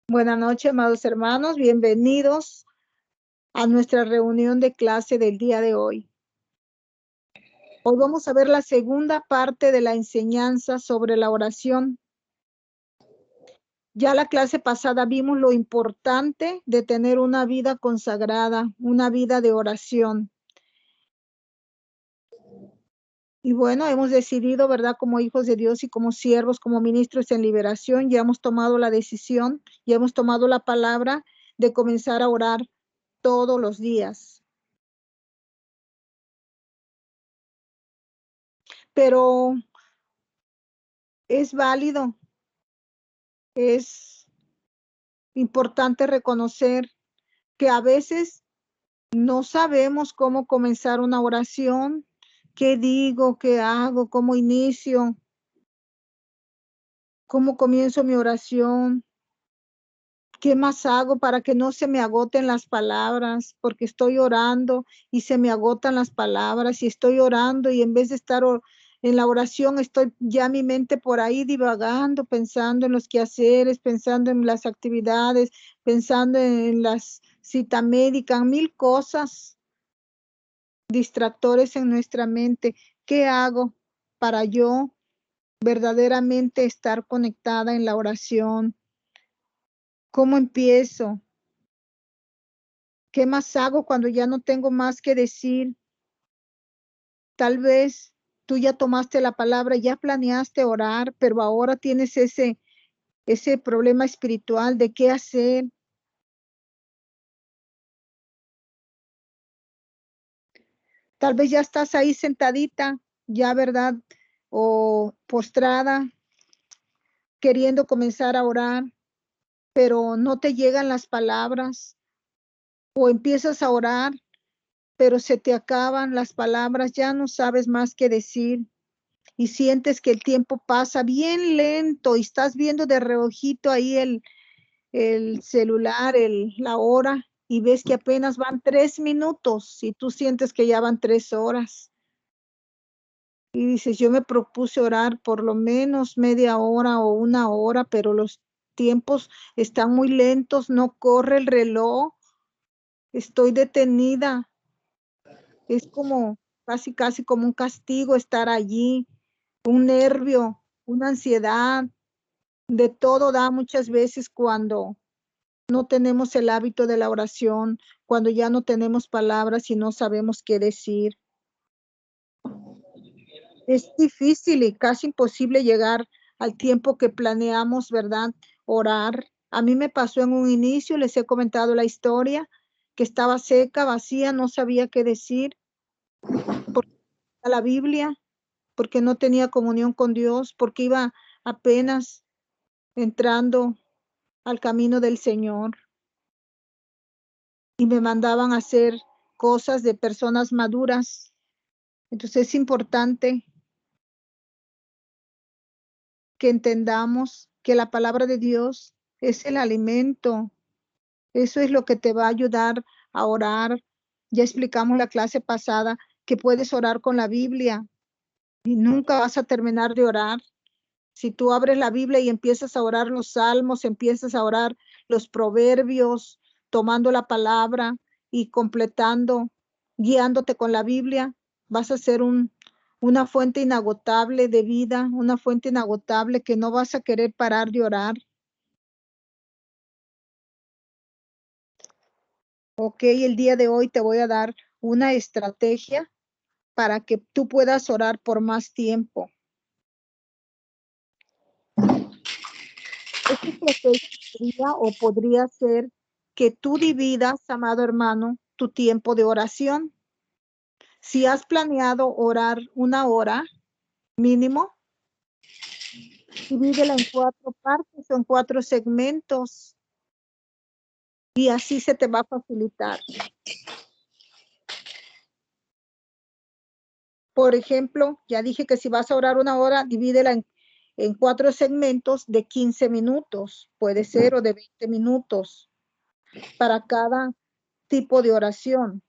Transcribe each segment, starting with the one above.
Buenas noches, amados hermanos. Bienvenidos a nuestra reunión de clase del día de hoy. Hoy vamos a ver la segunda parte de la enseñanza sobre la oración. Ya la clase pasada vimos lo importante de tener una vida consagrada, una vida de oración. Y bueno, hemos decidido, ¿verdad? Como hijos de Dios y como siervos, como ministros en liberación, ya hemos tomado la decisión, ya hemos tomado la palabra de comenzar a orar todos los días. Pero es válido, es importante reconocer que a veces no sabemos cómo comenzar una oración, qué digo, qué hago, cómo inicio, cómo comienzo mi oración, qué más hago para que no se me agoten las palabras, porque estoy orando y se me agotan las palabras y estoy orando y en vez de estar en la oración estoy ya mi mente por ahí divagando, pensando en los quehaceres, pensando en las actividades, pensando en las cita médica, mil cosas, distractores en nuestra mente. ¿Qué hago para yo verdaderamente estar conectada en la oración? ¿Cómo empiezo? ¿Qué más hago cuando ya no tengo más que decir? Tal vez tú ya tomaste la palabra, ya planeaste orar, pero ahora tienes ese problema espiritual de qué hacer. Tal vez ya estás ahí sentadita, ya, ¿verdad? O postrada, queriendo comenzar a orar, pero no te llegan las palabras. O empiezas a orar, pero se te acaban las palabras, ya no sabes más qué decir. Y sientes que el tiempo pasa bien lento y estás viendo de reojito ahí el celular, la hora, y ves que apenas van 3 minutos y tú sientes que ya van 3 horas. Y dices, yo me propuse orar por lo menos media hora o una hora, pero los tiempos están muy lentos, no corre el reloj, estoy detenida. Es como casi como un castigo estar allí, un nervio, una ansiedad. De todo da muchas veces cuando no tenemos el hábito de la oración, cuando ya no tenemos palabras y no sabemos qué decir. Es difícil y casi imposible llegar al tiempo que planeamos, ¿verdad? Orar. A mí me pasó en un inicio, les he comentado la historia, que estaba seca, vacía, no sabía qué decir por la Biblia, porque no tenía comunión con Dios, porque iba apenas entrando al camino del Señor y me mandaban a hacer cosas de personas maduras. Entonces es importante que entendamos que la palabra de Dios es el alimento. Eso es lo que te va a ayudar a orar. Ya explicamos la clase pasada que puedes orar con la Biblia y nunca vas a terminar de orar. Si tú abres la Biblia y empiezas a orar los salmos, empiezas a orar los proverbios, tomando la palabra y completando, guiándote con la Biblia, vas a ser una fuente inagotable de vida, una fuente inagotable que no vas a querer parar de orar. Ok, el día de hoy te voy a dar una estrategia para que tú puedas orar por más tiempo. Esta estrategia podría ser que tú dividas, amado hermano, tu tiempo de oración. Si has planeado orar una hora mínimo, divídela en 4 partes o en 4 segmentos y así se te va a facilitar. Por ejemplo, ya dije que si vas a orar una hora, divídela en 4 segmentos de 15 minutos, puede ser, o de 20 minutos para cada tipo de oración.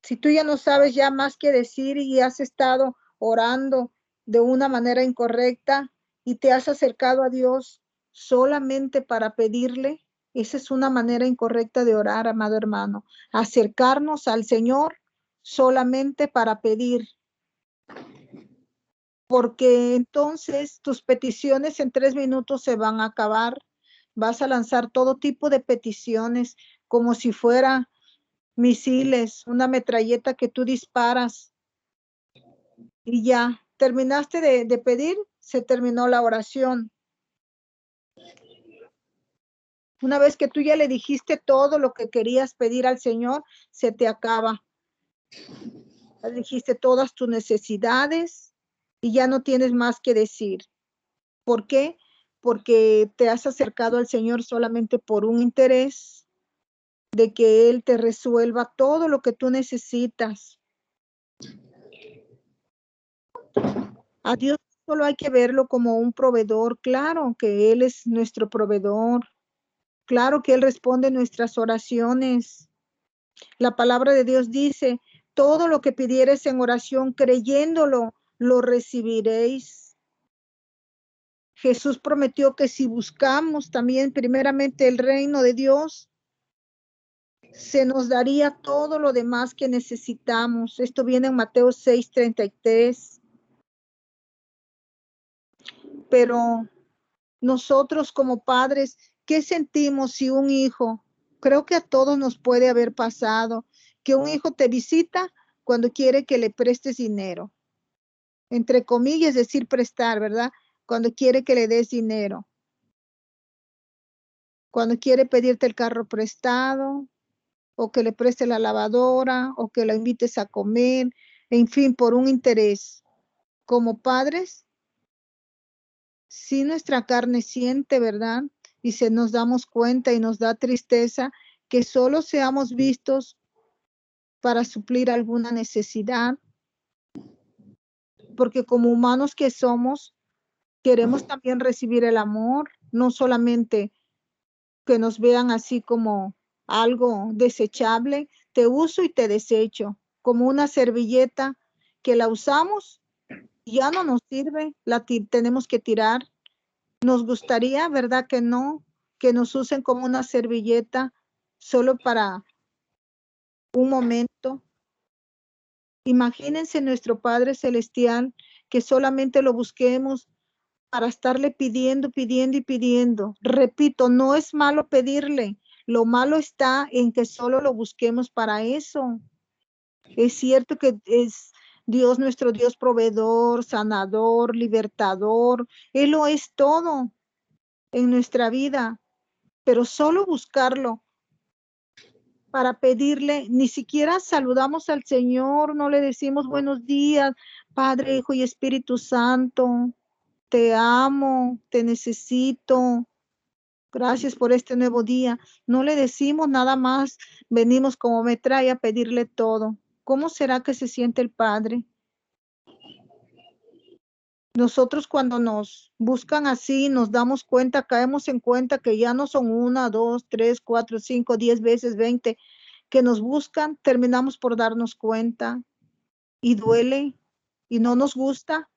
Si tú ya no sabes ya más que decir y has estado orando de una manera incorrecta, y te has acercado a Dios solamente para pedirle, esa es una manera incorrecta de orar, amado hermano. Acercarnos al Señor solamente para pedir, porque entonces tus peticiones en 3 minutos se van a acabar. Vas a lanzar todo tipo de peticiones como si fuera misiles, una metralleta que tú disparas y ya terminaste de pedir, se terminó la oración. Una vez que tú ya le dijiste todo lo que querías pedir al Señor, se te acaba. Le dijiste todas tus necesidades y ya no tienes más que decir. ¿Por qué? Porque te has acercado al Señor solamente por un interés de que Él te resuelva todo lo que tú necesitas. A Dios solo hay que verlo como un proveedor. Claro que Él es nuestro proveedor. Claro que Él responde nuestras oraciones. La palabra de Dios dice, todo lo que pidieres en oración creyéndolo, lo recibiréis. Jesús prometió que si buscamos también primeramente el reino de Dios, se nos daría todo lo demás que necesitamos. Esto viene en Mateo 6:33. Pero nosotros como padres, ¿qué sentimos si un hijo, creo que a todos nos puede haber pasado, que un hijo te visita cuando quiere que le prestes dinero? Entre comillas, decir prestar, ¿verdad? Cuando quiere que le des dinero, cuando quiere pedirte el carro prestado, o que le preste la lavadora, o que la invites a comer, en fin, por un interés. Como padres, sí nuestra carne siente, ¿verdad? Y se nos damos cuenta y nos da tristeza que solo seamos vistos para suplir alguna necesidad, porque como humanos que somos, queremos también recibir el amor, no solamente que nos vean así como algo desechable, te uso y te desecho, como una servilleta que la usamos y ya no nos sirve, tenemos que tirar. Nos gustaría, ¿verdad que no? Que nos usen como una servilleta solo para un momento. Imagínense nuestro Padre Celestial que solamente lo busquemos para estarle pidiendo, pidiendo y pidiendo. Repito, no es malo pedirle, lo malo está en que solo lo busquemos para eso. Es cierto que es Dios nuestro Dios proveedor, sanador, libertador, Él lo es todo en nuestra vida, pero solo buscarlo para pedirle, ni siquiera saludamos al Señor, no le decimos buenos días, Padre, Hijo y Espíritu Santo, te amo, te necesito, gracias por este nuevo día. No le decimos nada más, venimos como me trae a pedirle todo. ¿Cómo será que se siente el Padre? Nosotros cuando nos buscan así, nos damos cuenta, caemos en cuenta que ya no son 1, 2, 3, 4, 5, 10 veces, 20 que nos buscan, terminamos por darnos cuenta y duele y no nos gusta.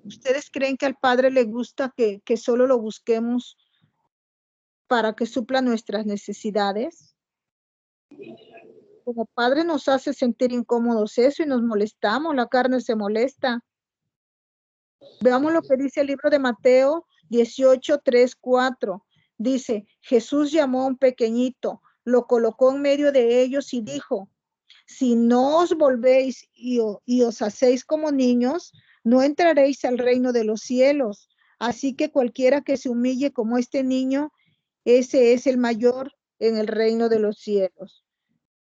¿Ustedes creen que al Padre le gusta que solo lo busquemos para que supla nuestras necesidades? Como Padre nos hace sentir incómodos eso y nos molestamos, la carne se molesta. Veamos lo que dice el libro de Mateo 18, 3, 4. Dice, Jesús llamó a un pequeñito, lo colocó en medio de ellos y dijo, si no os volvéis y os hacéis como niños, no entraréis al reino de los cielos. Así que cualquiera que se humille como este niño, ese es el mayor en el reino de los cielos.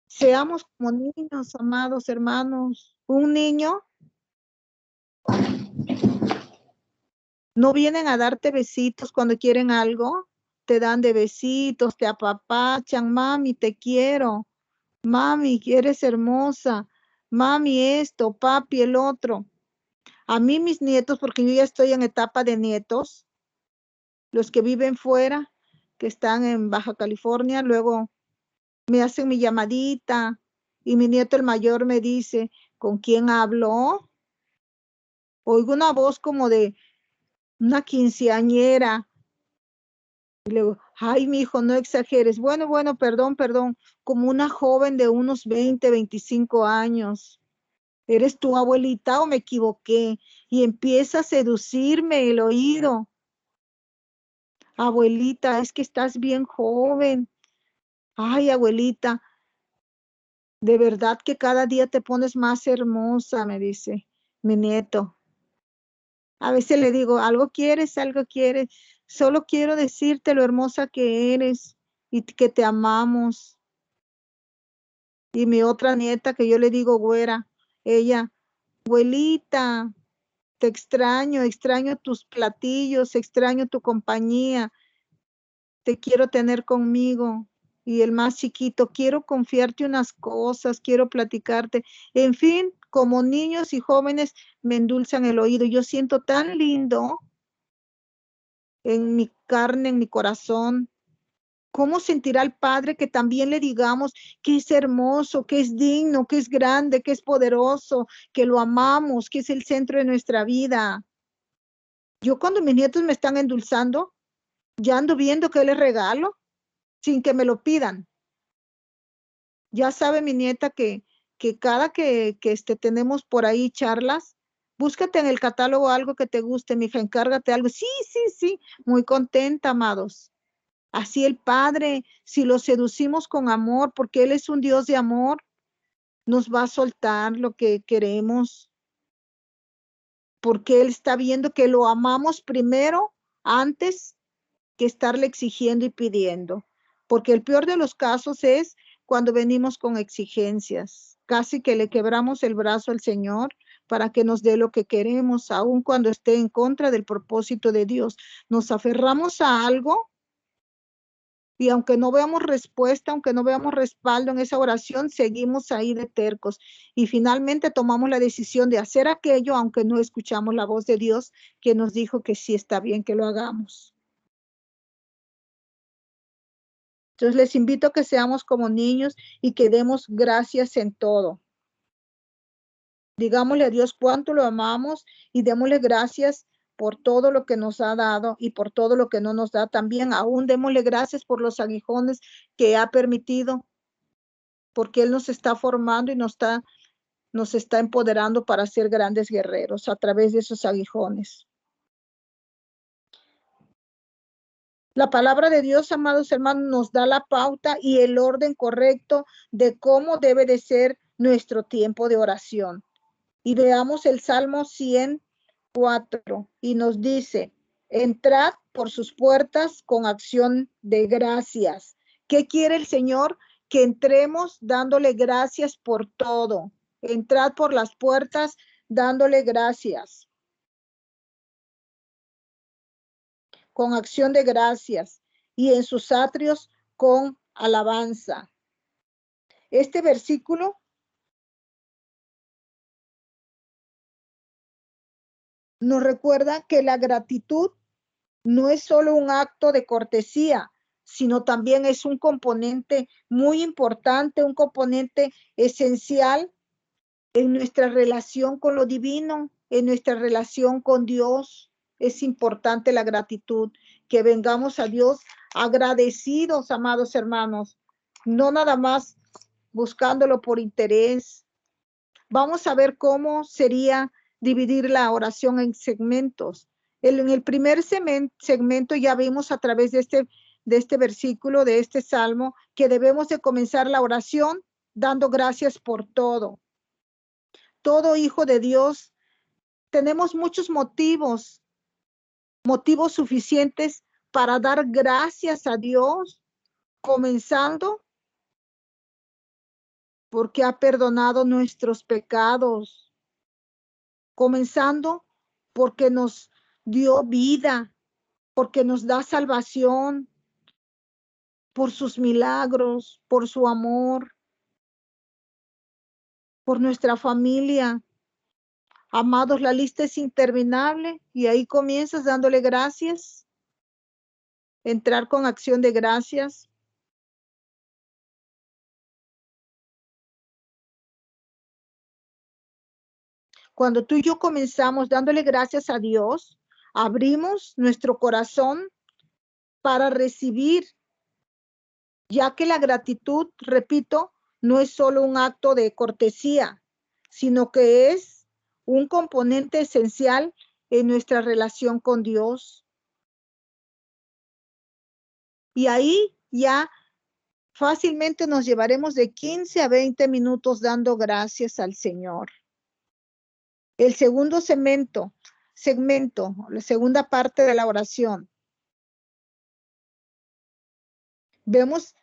Seamos como niños, amados hermanos. Un niño no vienen a darte besitos cuando quieren algo, te dan de besitos, te apapachan, mami, te quiero, mami, eres hermosa, mami esto, papi el otro. A mí mis nietos, porque yo ya estoy en etapa de nietos, los que viven fuera, que están en Baja California, luego me hacen mi llamadita Y mi nieto el mayor me dice, ¿con quién habló? Oigo una voz como de una quinceañera. Y le digo, ay, mi hijo, no exageres. Bueno, perdón, como una joven de unos 20, 25 años. ¿Eres tu abuelita o me equivoqué? Y empieza a seducirme el oído. Abuelita, es que estás bien joven. Ay, abuelita, de verdad que cada día te pones más hermosa, me dice mi nieto. A veces le digo, algo quieres, algo quieres. Solo quiero decirte lo hermosa que eres y que te amamos. Y mi otra nieta, que yo le digo güera, ella, abuelita, te extraño, extraño tus platillos, extraño tu compañía, te quiero tener conmigo. Y el más chiquito, quiero confiarte unas cosas, quiero platicarte. En fin, como niños y jóvenes me endulzan el oído. Yo siento tan lindo en mi carne, en mi corazón. ¿Cómo sentirá el Padre que también le digamos que es hermoso, que es digno, que es grande, que es poderoso, que lo amamos, que es el centro de nuestra vida? Yo cuando mis nietos me están endulzando, ya ando viendo qué les regalo sin que me lo pidan. Ya sabe mi nieta que cada que tenemos por ahí charlas, búscate en el catálogo algo que te guste, mija, encárgate algo. Sí, sí, sí, muy contenta, amados. Así el Padre, si lo seducimos con amor, porque Él es un Dios de amor, nos va a soltar lo que queremos, porque Él está viendo que lo amamos primero antes que estarle exigiendo y pidiendo. Porque el peor de los casos es cuando venimos con exigencias, casi que le quebramos el brazo al Señor para que nos dé lo que queremos, aun cuando esté en contra del propósito de Dios. Nos aferramos a algo. Y aunque no veamos respuesta, aunque no veamos respaldo en esa oración, seguimos ahí de tercos. Y finalmente tomamos la decisión de hacer aquello, aunque no escuchamos la voz de Dios que nos dijo que sí está bien que lo hagamos. Entonces les invito a que seamos como niños y que demos gracias en todo. Digámosle a Dios cuánto lo amamos y démosle gracias por todo lo que nos ha dado y por todo lo que no nos da también. Aún démosle gracias por los aguijones que ha permitido, porque Él nos está formando y nos está empoderando para ser grandes guerreros a través de esos aguijones. La palabra de Dios, amados hermanos, nos da la pauta y el orden correcto de cómo debe de ser nuestro tiempo de oración. Y veamos el Salmo 104 y nos dice, entrad por sus puertas con acción de gracias. ¿Qué quiere el Señor? Que entremos dándole gracias por todo. Entrad por las puertas dándole gracias, con acción de gracias y en sus atrios con alabanza. Este versículo nos recuerda que la gratitud no es solo un acto de cortesía, sino también es un componente muy importante, un componente esencial en nuestra relación con lo divino, en nuestra relación con Dios. Es importante la gratitud, que vengamos a Dios agradecidos, amados hermanos, no nada más buscándolo por interés. Vamos a ver cómo sería dividir la oración en segmentos. En el primer segmento ya vimos a través de este versículo, de este salmo, que debemos de comenzar la oración dando gracias por todo. Todo hijo de Dios, tenemos muchos motivos suficientes para dar gracias a Dios, comenzando porque ha perdonado nuestros pecados, comenzando porque nos dio vida, porque nos da salvación, por sus milagros, por su amor, por nuestra familia. Amados, la lista es interminable y ahí comienzas dándole gracias, entrar con acción de gracias. Cuando tú y yo comenzamos dándole gracias a Dios, abrimos nuestro corazón para recibir, ya que la gratitud, repito, no es solo un acto de cortesía, sino que es un componente esencial en nuestra relación con Dios. Y ahí ya fácilmente nos llevaremos de 15 a 20 minutos dando gracias al Señor. El segundo segmento, la segunda parte de la oración. Vemos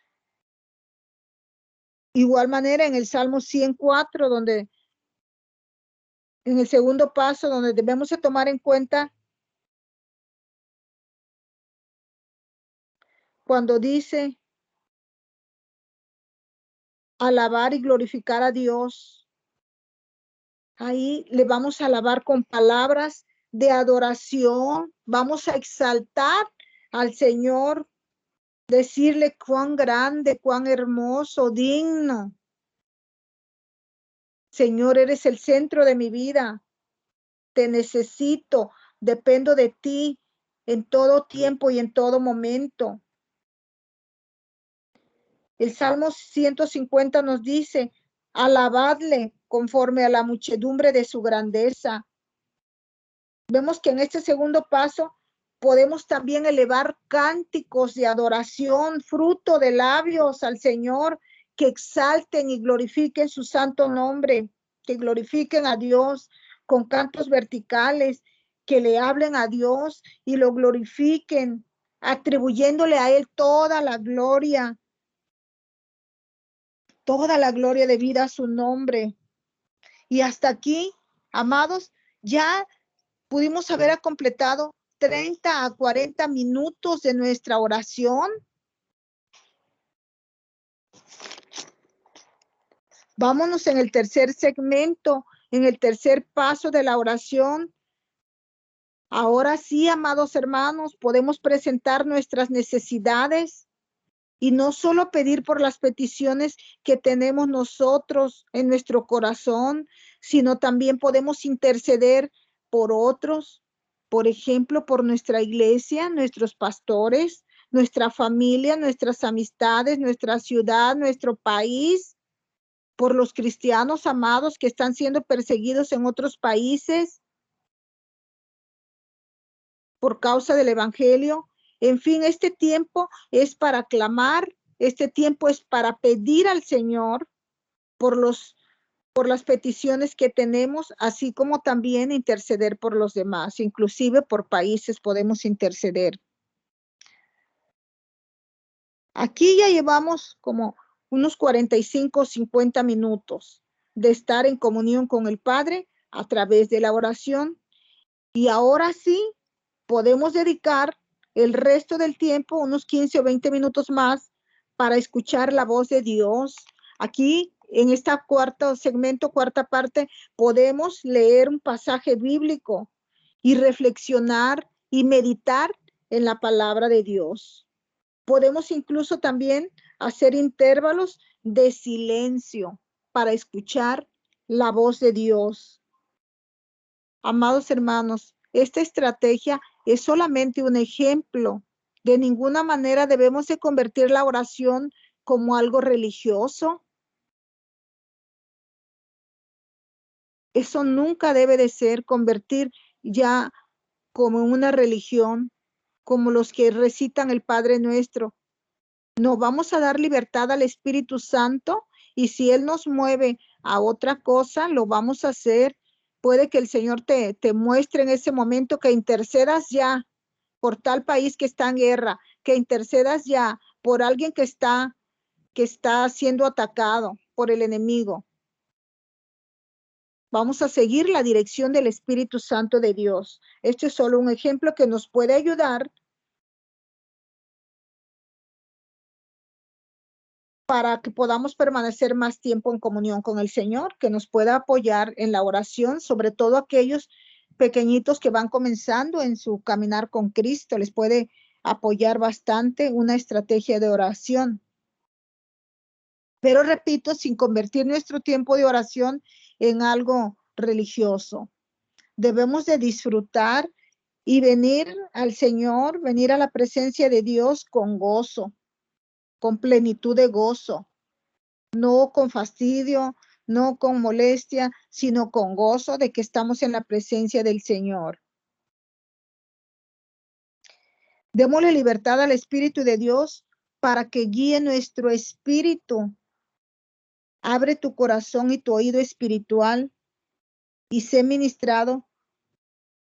igual manera en el Salmo 104, donde en el segundo paso, donde debemos de tomar en cuenta cuando dice alabar y glorificar a Dios. Ahí le vamos a alabar con palabras de adoración. Vamos a exaltar al Señor, decirle cuán grande, cuán hermoso, digno. Señor, eres el centro de mi vida. Te necesito, dependo de ti en todo tiempo y en todo momento. El Salmo 150 nos dice, alabadle conforme a la muchedumbre de su grandeza. Vemos que en este segundo paso podemos también elevar cánticos de adoración, fruto de labios al Señor, que exalten y glorifiquen su santo nombre, que glorifiquen a Dios con cantos verticales, que le hablen a Dios y lo glorifiquen, atribuyéndole a Él toda la gloria de vida a su nombre. Y hasta aquí, amados, ya pudimos haber completado 30 a 40 minutos de nuestra oración. Vámonos en el tercer segmento, en el tercer paso de la oración. Ahora sí, amados hermanos, podemos presentar nuestras necesidades y no solo pedir por las peticiones que tenemos nosotros en nuestro corazón, sino también podemos interceder por otros, por ejemplo, por nuestra iglesia, nuestros pastores, nuestra familia, nuestras amistades, nuestra ciudad, nuestro país, por los cristianos amados que están siendo perseguidos en otros países por causa del evangelio. En fin, este tiempo es para clamar, este tiempo es para pedir al Señor por las peticiones que tenemos, así como también interceder por los demás, inclusive por países podemos interceder. Aquí ya llevamos como unos 45 o 50 minutos de estar en comunión con el Padre a través de la oración. Y ahora sí, podemos dedicar el resto del tiempo, unos 15 o 20 minutos más, para escuchar la voz de Dios. Aquí, en esta cuarta segmento, cuarta parte, podemos leer un pasaje bíblico y reflexionar y meditar en la palabra de Dios. Podemos incluso también hacer intervalos de silencio para escuchar la voz de Dios. Amados hermanos, esta estrategia es solamente un ejemplo. De ninguna manera debemos de convertir la oración como algo religioso. Eso nunca debe de ser convertir ya como una religión, como los que recitan el Padre Nuestro. No, vamos a dar libertad al Espíritu Santo y si Él nos mueve a otra cosa, lo vamos a hacer. Puede que el Señor te muestre en ese momento que intercedas ya por tal país que está en guerra, que intercedas ya por alguien que está siendo atacado por el enemigo. Vamos a seguir la dirección del Espíritu Santo de Dios. Este es solo un ejemplo que nos puede ayudar para que podamos permanecer más tiempo en comunión con el Señor, que nos pueda apoyar en la oración, sobre todo aquellos pequeñitos que van comenzando en su caminar con Cristo, les puede apoyar bastante una estrategia de oración. Pero repito, sin convertir nuestro tiempo de oración en algo religioso. Debemos de disfrutar y venir al Señor, venir a la presencia de Dios con gozo, con plenitud de gozo, no con fastidio, no con molestia, sino con gozo de que estamos en la presencia del Señor. Démosle libertad al Espíritu de Dios para que guíe nuestro espíritu. Abre tu corazón y tu oído espiritual y sé ministrado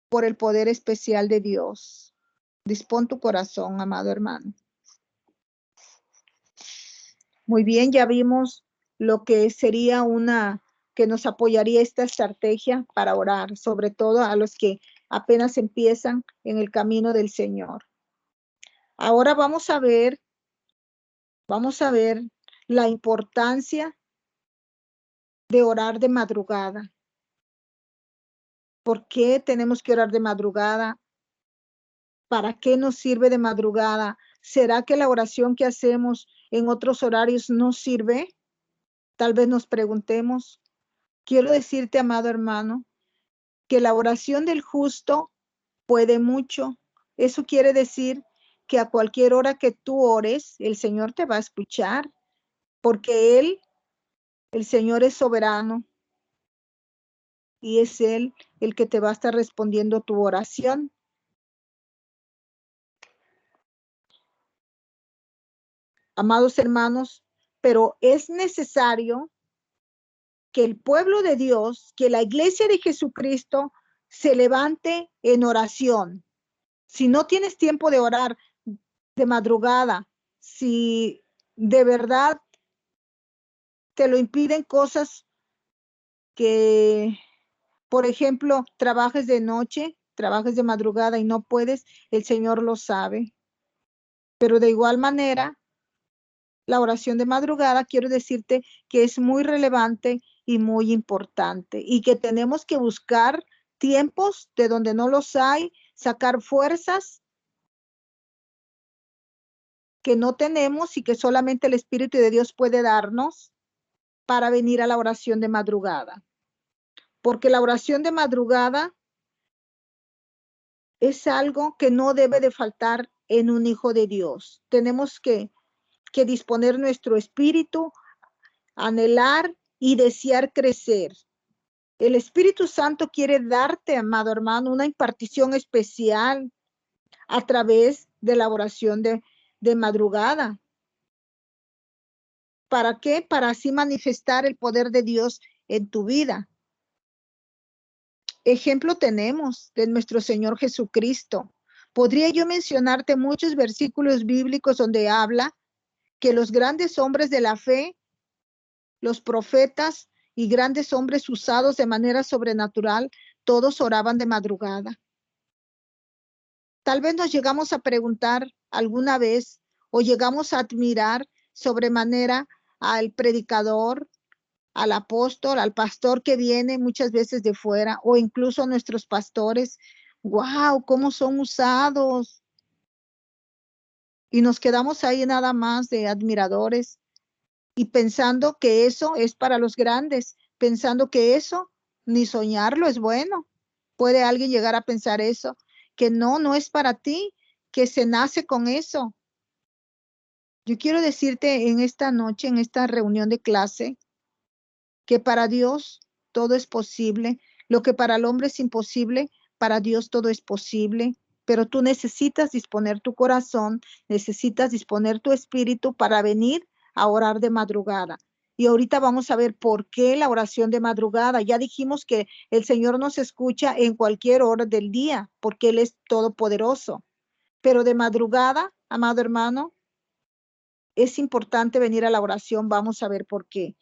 por el poder especial de Dios. Dispón tu corazón, amado hermano. Muy bien, ya vimos lo que sería que nos apoyaría esta estrategia para orar, sobre todo a los que apenas empiezan en el camino del Señor. Ahora vamos a ver la importancia de orar de madrugada. ¿Por qué tenemos que orar de madrugada? ¿Para qué nos sirve de madrugada? ¿Será que la oración que hacemos en otros horarios no sirve? Tal vez nos preguntemos. Quiero decirte, amado hermano, que la oración del justo puede mucho. Eso quiere decir que a cualquier hora que tú ores, el Señor te va a escuchar, porque el Señor es soberano y es Él el que te va a estar respondiendo tu oración. Amados hermanos, pero es necesario que el pueblo de Dios, que la iglesia de Jesucristo se levante en oración. Si no tienes tiempo de orar de madrugada, si de verdad te lo impiden cosas que, por ejemplo, trabajes de noche, trabajes de madrugada y no puedes, el Señor lo sabe. Pero de igual manera, la oración de madrugada, quiero decirte que es muy relevante y muy importante y que tenemos que buscar tiempos de donde no los hay, sacar fuerzas que no tenemos y que solamente el Espíritu de Dios puede darnos para venir a la oración de madrugada. Porque la oración de madrugada es algo que no debe de faltar en un hijo de Dios. Tenemos que disponer nuestro espíritu, anhelar y desear crecer. El Espíritu Santo quiere darte, amado hermano, una impartición especial a través de la oración de madrugada. ¿Para qué? Para así manifestar el poder de Dios en tu vida. Ejemplo tenemos de nuestro Señor Jesucristo. Podría yo mencionarte muchos versículos bíblicos donde habla que los grandes hombres de la fe, los profetas y grandes hombres usados de manera sobrenatural, todos oraban de madrugada. Tal vez nos llegamos a preguntar alguna vez o llegamos a admirar sobremanera al predicador, al apóstol, al pastor que viene muchas veces de fuera o incluso a nuestros pastores. ¡Wow! ¿Cómo son usados? Y nos quedamos ahí nada más de admiradores y pensando que eso es para los grandes, pensando que eso ni soñarlo es bueno. ¿Puede alguien llegar a pensar eso? Que no es para ti, que se nace con eso. Yo quiero decirte en esta noche, en esta reunión de clase, que para Dios todo es posible. Lo que para el hombre es imposible, para Dios todo es posible. Pero tú necesitas disponer tu corazón, necesitas disponer tu espíritu para venir a orar de madrugada. Y ahorita vamos a ver por qué la oración de madrugada. Ya dijimos que el Señor nos escucha en cualquier hora del día, porque Él es todopoderoso. Pero de madrugada, amado hermano, es importante venir a la oración. Vamos a ver por qué.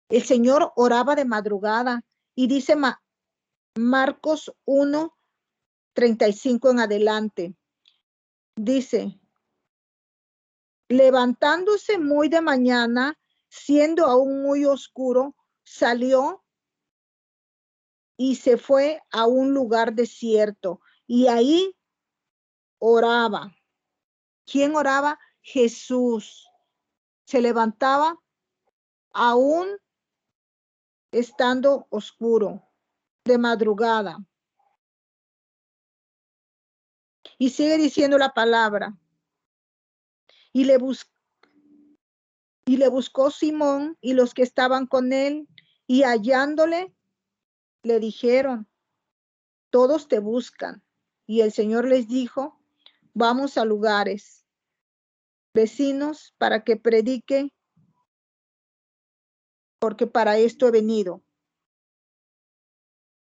El Señor oraba de madrugada y dice Marcos 1:35 en adelante. Dice, levantándose muy de mañana, siendo aún muy oscuro, salió y se fue a un lugar desierto y ahí oraba. ¿Quién oraba? Jesús. Se levantaba aún estando oscuro de madrugada. Y sigue diciendo la palabra. Y le buscó Simón y los que estaban con él, y hallándole, le dijeron, todos te buscan. Y el Señor les dijo, vamos a lugares vecinos para que predique, porque para esto he venido.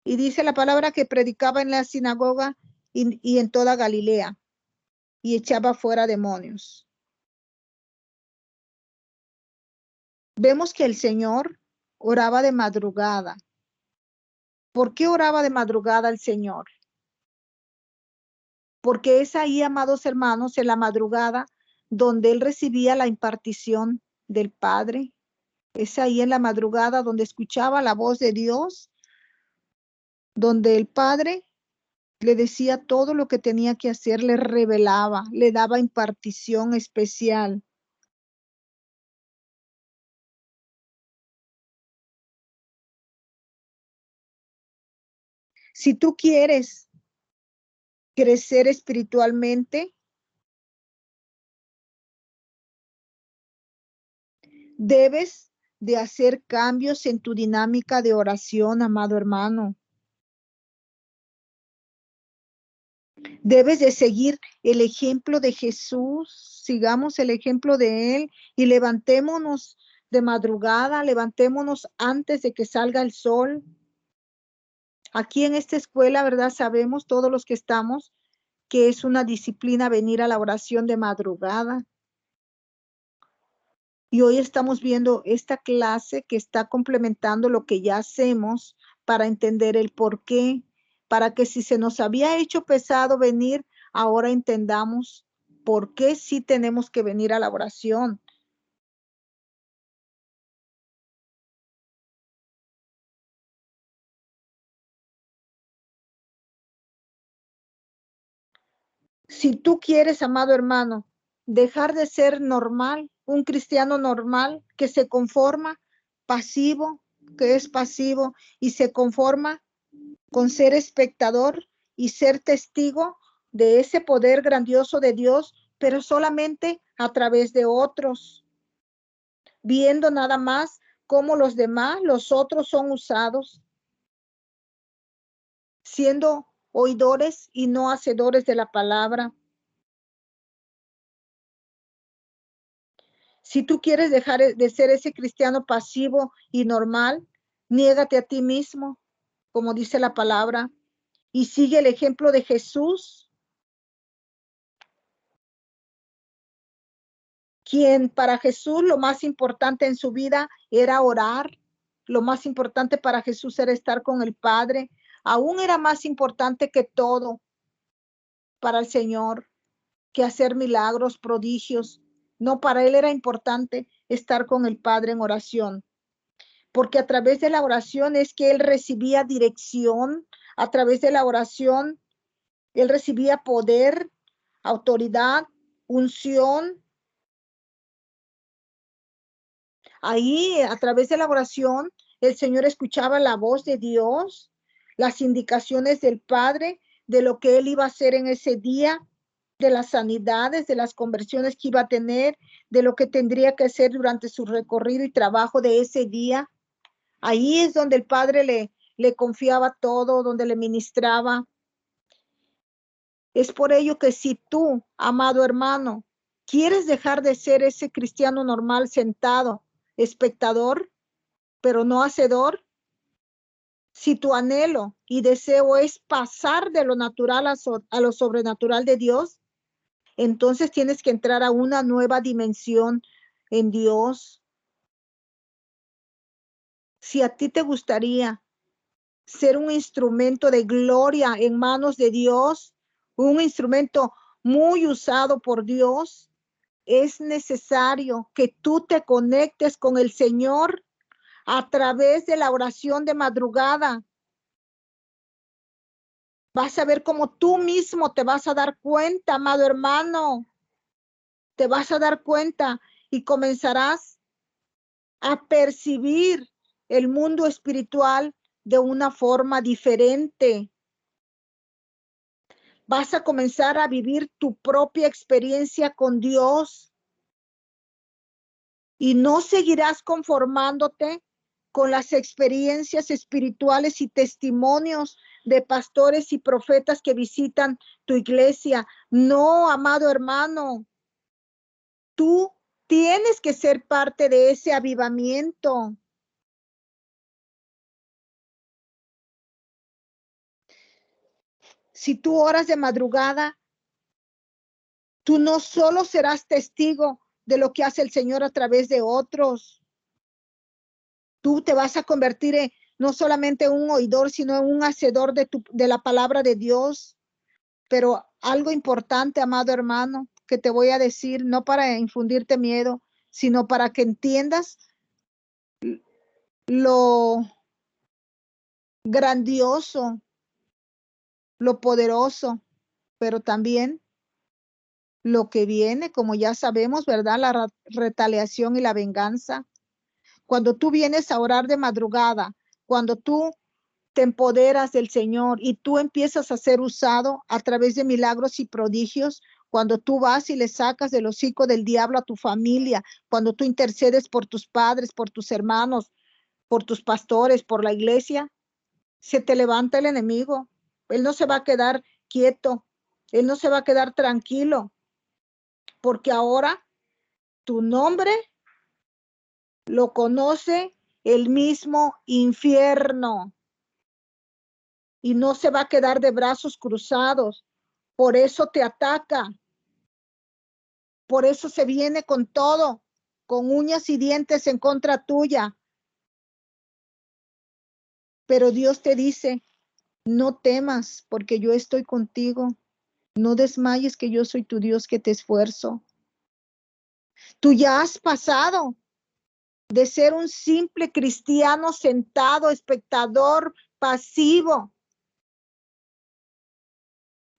Y dice la palabra que predicaba en la sinagoga y en toda Galilea, y echaba fuera demonios. Vemos que el Señor oraba de madrugada. ¿Por qué oraba de madrugada el Señor? Porque es ahí, amados hermanos, en la madrugada, donde Él recibía la impartición del Padre. Es ahí en la madrugada donde escuchaba la voz de Dios, donde el Padre le decía todo lo que tenía que hacer, le revelaba, le daba impartición especial. Si tú quieres crecer espiritualmente, debes de hacer cambios en tu dinámica de oración, amado hermano. Debes de seguir el ejemplo de Jesús, sigamos el ejemplo de Él y levantémonos de madrugada, levantémonos antes de que salga el sol. Aquí en esta escuela, ¿verdad? Sabemos todos los que estamos que es una disciplina venir a la oración de madrugada. Y hoy estamos viendo esta clase que está complementando lo que ya hacemos para entender el por qué, para que si se nos había hecho pesado venir, ahora entendamos por qué sí tenemos que venir a la oración. Si tú quieres, amado hermano, dejar de ser normal, un cristiano normal que se conforma, pasivo, que es pasivo y se conforma con ser espectador y ser testigo de ese poder grandioso de Dios, pero solamente a través de otros, viendo nada más cómo los demás, los otros son usados, siendo oidores y no hacedores de la palabra. Si tú quieres dejar de ser ese cristiano pasivo y normal, niégate a ti mismo, como dice la palabra, y sigue el ejemplo de Jesús, quien para Jesús lo más importante en su vida era orar, lo más importante para Jesús era estar con el Padre, aún era más importante que todo para el Señor, que hacer milagros, prodigios. No, para él era importante estar con el Padre en oración, porque a través de la oración es que él recibía dirección, a través de la oración él recibía poder, autoridad, unción. Ahí, a través de la oración, el Señor escuchaba la voz de Dios, las indicaciones del Padre, de lo que él iba a hacer en ese día, de las sanidades, de las conversiones que iba a tener, de lo que tendría que hacer durante su recorrido y trabajo de ese día. Ahí es donde el Padre le confiaba todo, donde le ministraba. Es por ello que si tú, amado hermano, quieres dejar de ser ese cristiano normal sentado, espectador, pero no hacedor, si tu anhelo y deseo es pasar de lo natural a lo sobrenatural de Dios, entonces tienes que entrar a una nueva dimensión en Dios. Si a ti te gustaría ser un instrumento de gloria en manos de Dios, un instrumento muy usado por Dios, es necesario que tú te conectes con el Señor a través de la oración de madrugada. Vas a ver cómo tú mismo te vas a dar cuenta, amado hermano. Te vas a dar cuenta y comenzarás a percibir el mundo espiritual de una forma diferente. Vas a comenzar a vivir tu propia experiencia con Dios y no seguirás conformándote con las experiencias espirituales y testimonios de pastores y profetas que visitan tu iglesia. No, amado hermano, tú tienes que ser parte de ese avivamiento. Si tú oras de madrugada, tú no solo serás testigo de lo que hace el Señor a través de otros, tú te vas a convertir en no solamente un oidor, sino en un hacedor de la palabra de Dios. Pero algo importante, amado hermano, que te voy a decir, no para infundirte miedo, sino para que entiendas lo grandioso, lo poderoso, pero también lo que viene, como ya sabemos, ¿verdad? La retaliación y la venganza. Cuando tú vienes a orar de madrugada, cuando tú te empoderas del Señor y tú empiezas a ser usado a través de milagros y prodigios, cuando tú vas y le sacas del hocico del diablo a tu familia, cuando tú intercedes por tus padres, por tus hermanos, por tus pastores, por la iglesia, se te levanta el enemigo. Él no se va a quedar quieto, él no se va a quedar tranquilo, porque ahora tu nombre lo conoce el mismo infierno y no se va a quedar de brazos cruzados. Por eso te ataca, por eso se viene con todo, con uñas y dientes en contra tuya. Pero Dios te dice, no temas, porque yo estoy contigo. No desmayes, que yo soy tu Dios que te esfuerzo. Tú ya has pasado de ser un simple cristiano sentado, espectador, pasivo,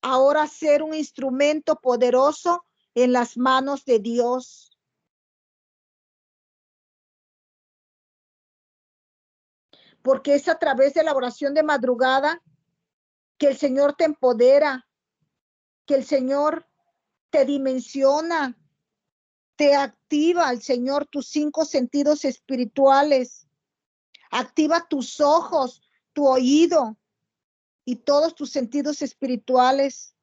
ahora ser un instrumento poderoso en las manos de Dios. Porque es a través de la oración de madrugada que el Señor te empodera, que el Señor te dimensiona, te activa el Señor tus 5 sentidos espirituales, activa tus ojos, tu oído y todos tus sentidos espirituales.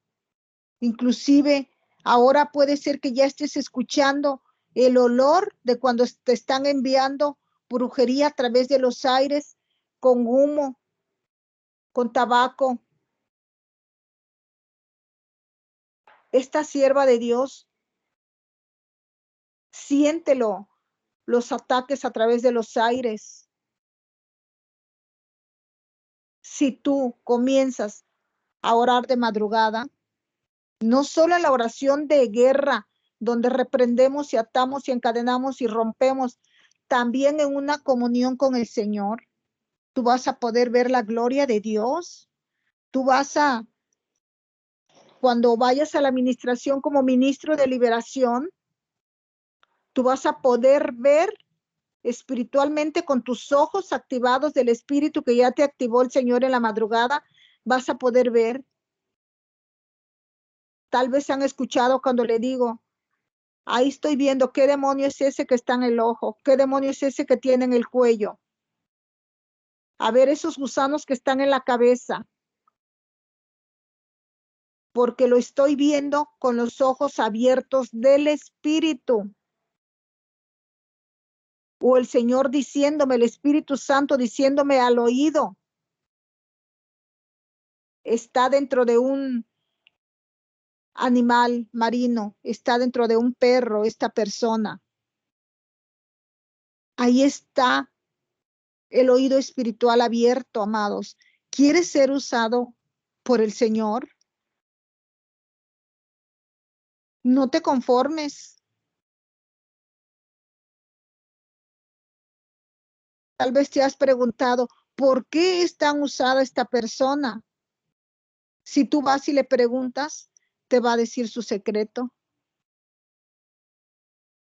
Inclusive ahora puede ser que ya estés escuchando el olor de cuando te están enviando brujería a través de los aires, con humo, con tabaco. Esta sierva de Dios, siéntelo, los ataques a través de los aires. Si tú comienzas a orar de madrugada, no solo en la oración de guerra, donde reprendemos y atamos y encadenamos y rompemos, también en una comunión con el Señor, tú vas a poder ver la gloria de Dios. Tú vas a, cuando vayas a la administración como ministro de liberación, tú vas a poder ver espiritualmente con tus ojos activados del espíritu que ya te activó el Señor en la madrugada, vas a poder ver. Tal vez han escuchado cuando le digo, ahí estoy viendo qué demonio es ese que está en el ojo, qué demonio es ese que tiene en el cuello. A ver esos gusanos que están en la cabeza, porque lo estoy viendo con los ojos abiertos del espíritu. O el Señor diciéndome, el Espíritu Santo diciéndome al oído, está dentro de un animal marino, está dentro de un perro, esta persona. Ahí está el oído espiritual abierto, amados. ¿Quieres ser usado por el Señor? No te conformes. Tal vez te has preguntado, ¿por qué es tan usada esta persona? Si tú vas y le preguntas, te va a decir su secreto.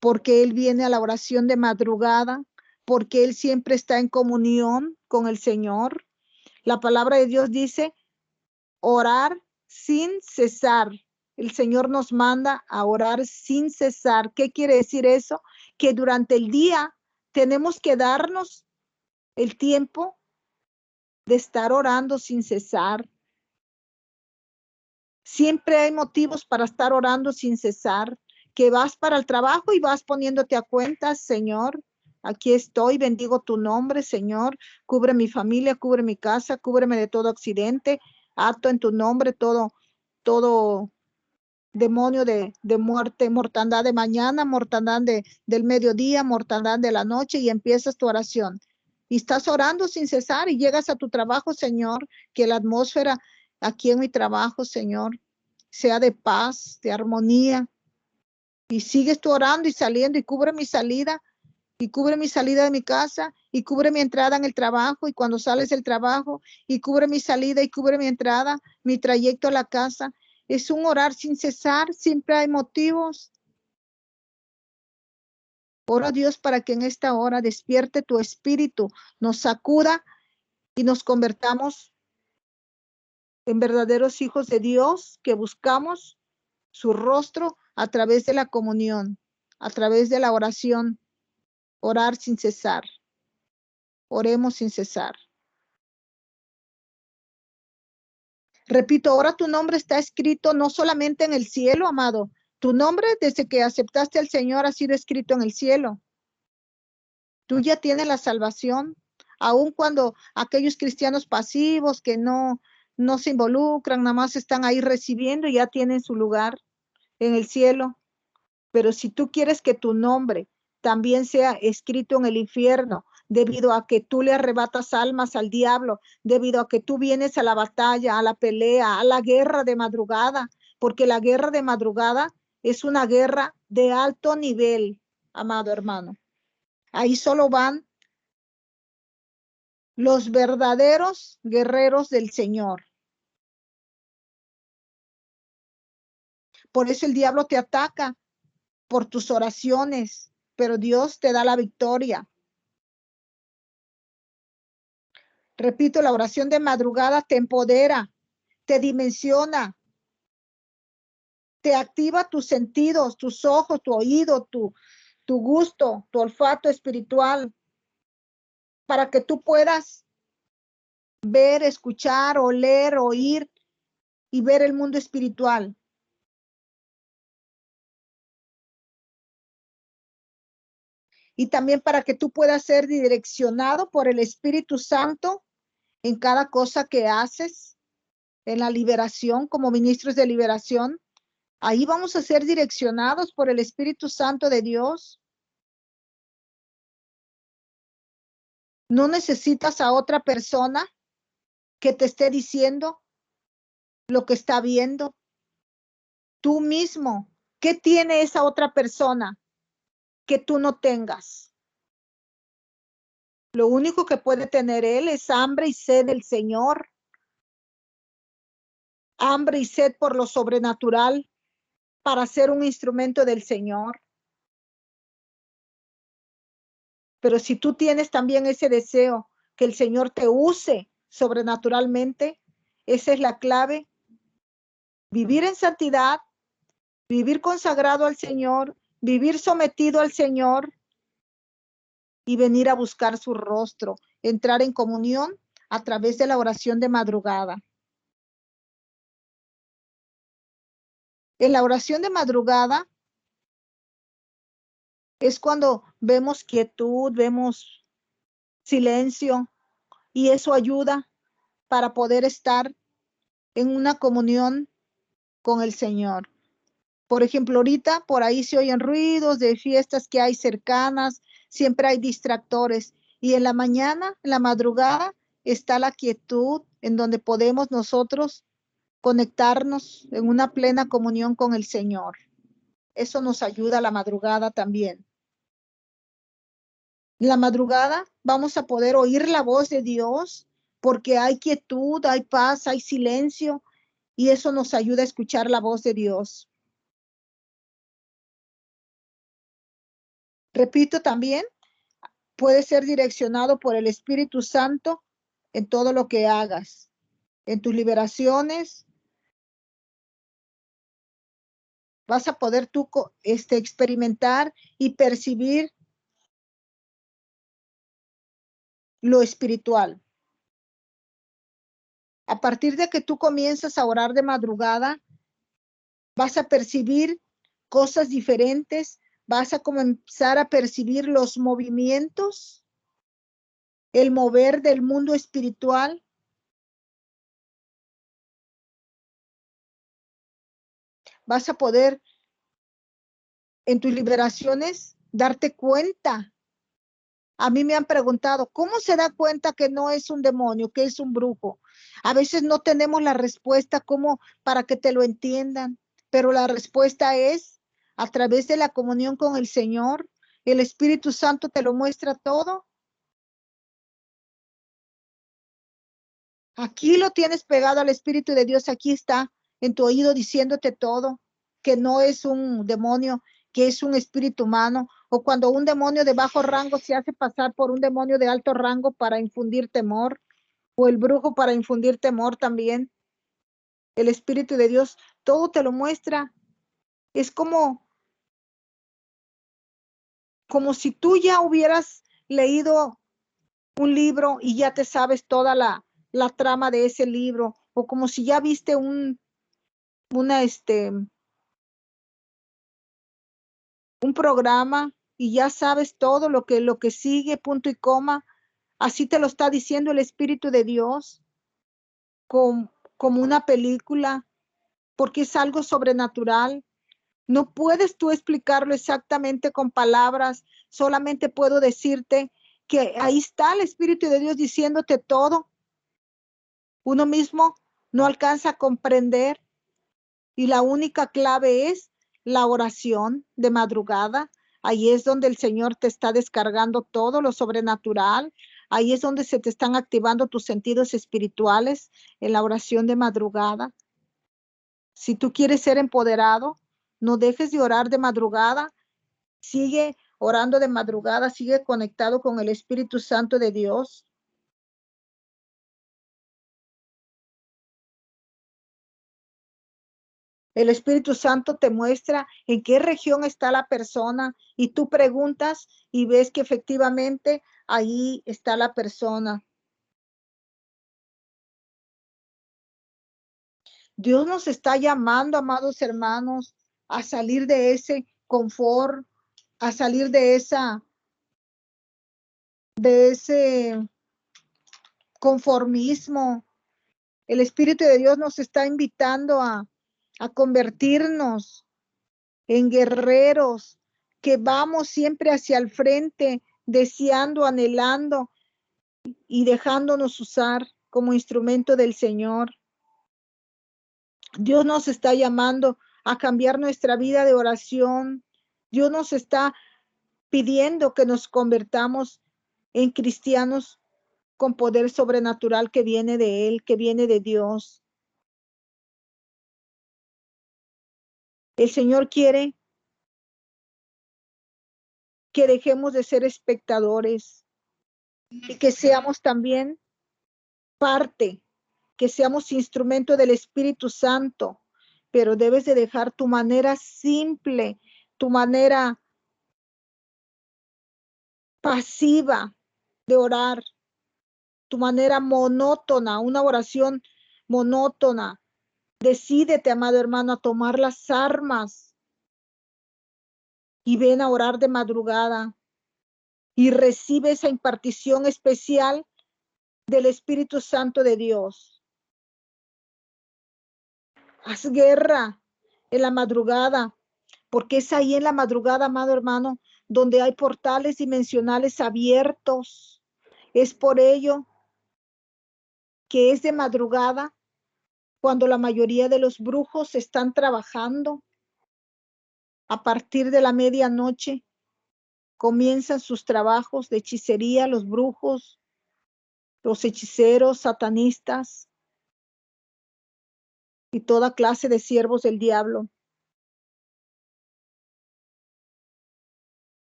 Porque él viene a la oración de madrugada, porque él siempre está en comunión con el Señor, La palabra de Dios dice orar sin cesar. El Señor nos manda a orar sin cesar. ¿Qué quiere decir eso? Que durante el día tenemos que darnos el tiempo de estar orando sin cesar. Siempre hay motivos para estar orando sin cesar, que vas para el trabajo y vas poniéndote a cuentas, Señor, aquí estoy, bendigo tu nombre, Señor, cubre mi familia, cubre mi casa, cúbreme de todo accidente, ato en tu nombre todo demonio de muerte, mortandad de mañana, mortandad del mediodía, mortandad de la noche, y empiezas tu oración. Y estás orando sin cesar y llegas a tu trabajo, Señor, que la atmósfera aquí en mi trabajo, Señor, sea de paz, de armonía. Y sigues tú orando y saliendo y cubre mi salida de mi casa y cubre mi entrada en el trabajo y cuando sales del trabajo y cubre mi salida y cubre mi entrada, mi trayecto a la casa. Es un orar sin cesar, siempre hay motivos. Ora a Dios para que en esta hora despierte tu espíritu, nos sacuda y nos convertamos en verdaderos hijos de Dios que buscamos su rostro a través de la comunión, a través de la oración. Orar sin cesar. Oremos sin cesar. Repito, ahora tu nombre está escrito no solamente en el cielo, amado. Tu nombre desde que aceptaste al Señor ha sido escrito en el cielo. Tú ya tienes la salvación, aun cuando aquellos cristianos pasivos que no se involucran, nada más están ahí recibiendo, ya tienen su lugar en el cielo. Pero si tú quieres que tu nombre también sea escrito en el infierno, debido a que tú le arrebatas almas al diablo, debido a que tú vienes a la batalla, a la pelea, a la guerra de madrugada, porque la guerra de madrugada es una guerra de alto nivel, amado hermano. Ahí solo van los verdaderos guerreros del Señor. Por eso el diablo te ataca por tus oraciones, pero Dios te da la victoria. Repito, la oración de madrugada te empodera, te dimensiona, te activa tus sentidos, tus ojos, tu oído, tu gusto, tu olfato espiritual, para que tú puedas ver, escuchar, oler, oír y ver el mundo espiritual. Y también para que tú puedas ser direccionado por el Espíritu Santo en cada cosa que haces, en la liberación, como ministros de liberación. Ahí vamos a ser direccionados por el Espíritu Santo de Dios. No necesitas a otra persona que te esté diciendo lo que está viendo. Tú mismo, ¿qué tiene esa otra persona que tú no tengas? Lo único que puede tener él es hambre y sed del Señor. Hambre y sed por lo sobrenatural para ser un instrumento del Señor. Pero si tú tienes también ese deseo que el Señor te use sobrenaturalmente, esa es la clave. Vivir en santidad, vivir consagrado al Señor, vivir sometido al Señor y venir a buscar su rostro, entrar en comunión a través de la oración de madrugada. En la oración de madrugada es cuando vemos quietud, vemos silencio y eso ayuda para poder estar en una comunión con el Señor. Por ejemplo, ahorita por ahí se oyen ruidos de fiestas que hay cercanas, siempre hay distractores. Y en la mañana, en la madrugada, está la quietud en donde podemos nosotros conectarnos en una plena comunión con el Señor. Eso nos ayuda a la madrugada también. En la madrugada vamos a poder oír la voz de Dios porque hay quietud, hay paz, hay silencio y eso nos ayuda a escuchar la voz de Dios. Repito también, puede ser direccionado por el Espíritu Santo en todo lo que hagas, en tus liberaciones. Vas a poder tú experimentar y percibir lo espiritual. A partir de que tú comienzas a orar de madrugada, vas a percibir cosas diferentes, vas a comenzar a percibir los movimientos, el mover del mundo espiritual. Vas a poder en tus liberaciones darte cuenta. A mí me han preguntado, ¿cómo se da cuenta que no es un demonio, que es un brujo? A veces no tenemos la respuesta como para que te lo entiendan, pero la respuesta es a través de la comunión con el Señor. El Espíritu Santo te lo muestra todo. Aquí lo tienes pegado al Espíritu de Dios, aquí está en tu oído diciéndote todo, que no es un demonio, que es un espíritu humano, o cuando un demonio de bajo rango se hace pasar por un demonio de alto rango para infundir temor, o el brujo para infundir temor también. El Espíritu de Dios todo te lo muestra. Es como si tú ya hubieras leído un libro y ya te sabes toda la trama de ese libro, o como si ya viste una, un programa y ya sabes todo lo que sigue, punto y coma. Así te lo está diciendo el Espíritu de Dios, como una película, porque es algo sobrenatural. No puedes tú explicarlo exactamente con palabras, solamente puedo decirte que ahí está el Espíritu de Dios diciéndote todo. Uno mismo no alcanza a comprender y la única clave es la oración de madrugada. Ahí es donde el Señor te está descargando todo lo sobrenatural. Ahí es donde se te están activando tus sentidos espirituales en la oración de madrugada. Si tú quieres ser empoderado, no dejes de orar de madrugada. Sigue orando de madrugada, sigue conectado con el Espíritu Santo de Dios. El Espíritu Santo te muestra en qué región está la persona y tú preguntas y ves que efectivamente ahí está la persona. Dios nos está llamando, amados hermanos, a salir de ese confort, a salir de ese conformismo. El Espíritu de Dios nos está invitando a convertirnos en guerreros que vamos siempre hacia el frente, deseando, anhelando y dejándonos usar como instrumento del Señor. Dios nos está llamando a cambiar nuestra vida de oración. Dios nos está pidiendo que nos convertamos en cristianos con poder sobrenatural que viene de Él, que viene de Dios. El Señor quiere que dejemos de ser espectadores y que seamos también parte, que seamos instrumento del Espíritu Santo, pero debes de dejar tu manera simple, tu manera pasiva de orar, tu manera monótona, una oración monótona. Decídete, amado hermano, a tomar las armas y ven a orar de madrugada y recibe esa impartición especial del Espíritu Santo de Dios. Haz guerra en la madrugada, porque es ahí en la madrugada, amado hermano, donde hay portales dimensionales abiertos. Es por ello que es de madrugada cuando la mayoría de los brujos están trabajando. A partir de la medianoche comienzan sus trabajos de hechicería, los brujos, los hechiceros, satanistas y toda clase de siervos del diablo.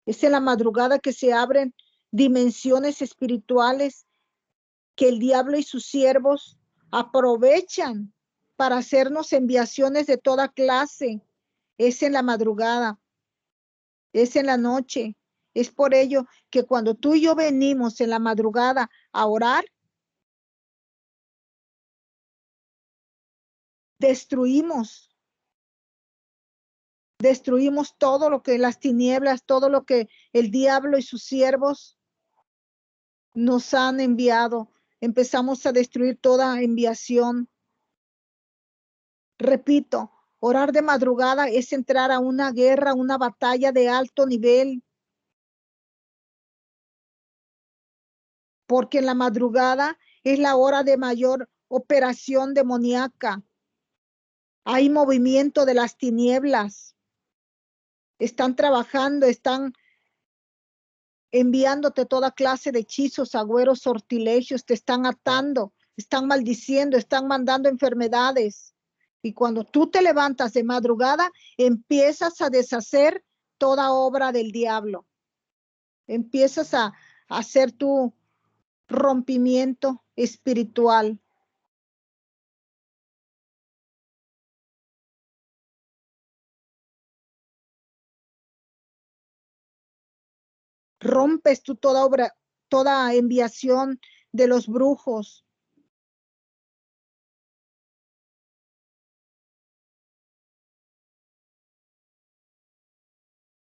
Es en la madrugada que se abren dimensiones espirituales que el diablo y sus siervos aprovechan para hacernos enviaciones de toda clase. Es en la madrugada, es en la noche. Es por ello que cuando tú y yo venimos en la madrugada a orar, destruimos todo lo que las tinieblas, todo lo que el diablo y sus siervos nos han enviado. Empezamos a destruir toda enviación. Repito, orar de madrugada es entrar a una guerra, una batalla de alto nivel, porque en la madrugada es la hora de mayor operación demoníaca. Hay movimiento de las tinieblas. Están trabajando, están enviándote toda clase de hechizos, agüeros, sortilegios, te están atando, están maldiciendo, están mandando enfermedades. Y cuando tú te levantas de madrugada, empiezas a deshacer toda obra del diablo. Empiezas a hacer tu rompimiento espiritual. Rompes tú toda obra, toda enviación de los brujos.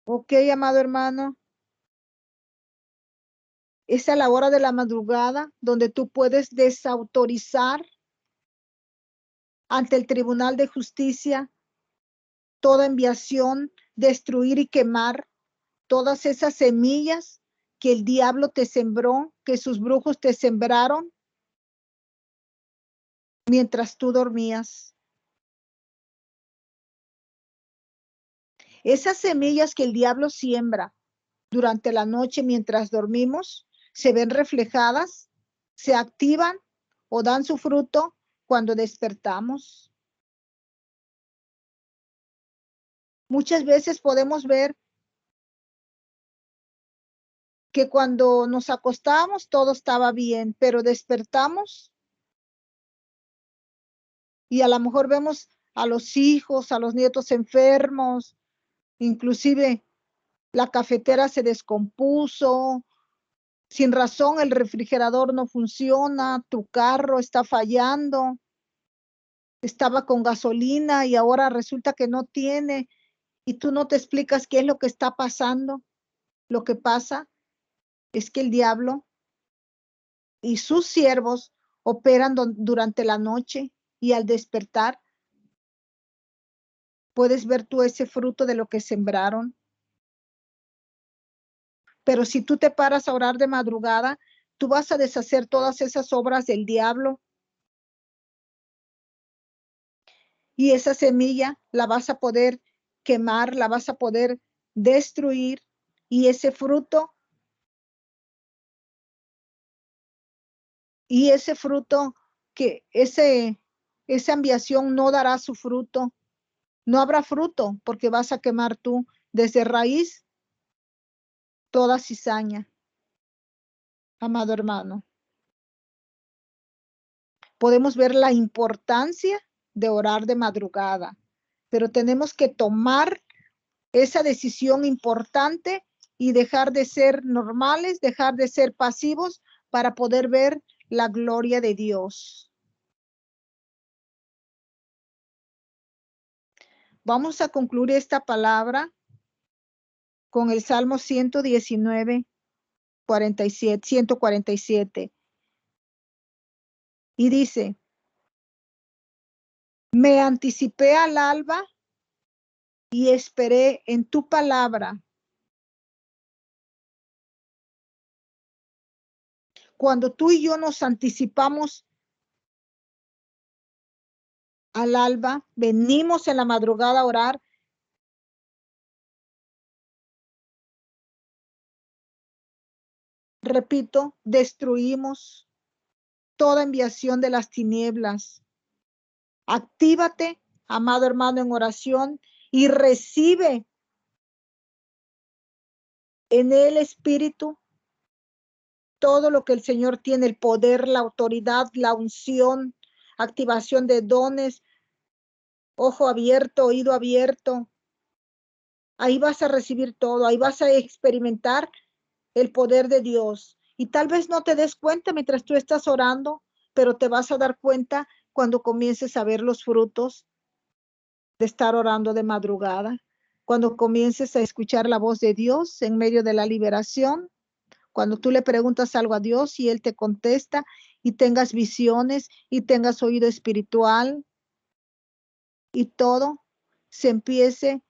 Ok, amado hermano. Es a la hora de la madrugada donde tú puedes desautorizar ante el Tribunal de Justicia toda enviación, destruir y quemar todas esas semillas que el diablo te sembró, que sus brujos te sembraron mientras tú dormías. Esas semillas que el diablo siembra durante la noche mientras dormimos se ven reflejadas, se activan o dan su fruto cuando despertamos. Muchas veces podemos ver que cuando nos acostábamos todo estaba bien, pero despertamos y a lo mejor vemos a los hijos, a los nietos enfermos, inclusive la cafetera se descompuso, sin razón el refrigerador no funciona, tu carro está fallando, estaba con gasolina y ahora resulta que no tiene y tú no te explicas qué es lo que está pasando. Lo que pasa es que el diablo y sus siervos operan durante la noche y al despertar puedes ver tú ese fruto de lo que sembraron. Pero si tú te paras a orar de madrugada, tú vas a deshacer todas esas obras del diablo y esa semilla la vas a poder quemar, la vas a poder destruir y ese fruto que esa enviación no dará su fruto, no habrá fruto porque vas a quemar tú desde raíz toda cizaña, amado hermano. Podemos ver la importancia de orar de madrugada, pero tenemos que tomar esa decisión importante y dejar de ser normales, dejar de ser pasivos para poder ver la gloria de Dios. Vamos a concluir esta palabra con el Salmo 119, 47, 147. Y dice, me anticipé al alba y esperé en tu palabra. Cuando tú y yo nos anticipamos al alba, venimos en la madrugada a orar, repito, destruimos toda enviación de las tinieblas. Actívate, amado hermano, en oración y recibe en el Espíritu todo lo que el Señor tiene, el poder, la autoridad, la unción, activación de dones, ojo abierto, oído abierto. Ahí vas a recibir todo, ahí vas a experimentar el poder de Dios. Y tal vez no te des cuenta mientras tú estás orando, pero te vas a dar cuenta cuando comiences a ver los frutos de estar orando de madrugada, cuando comiences a escuchar la voz de Dios en medio de la liberación, cuando tú le preguntas algo a Dios y Él te contesta y tengas visiones y tengas oído espiritual y todo se empiece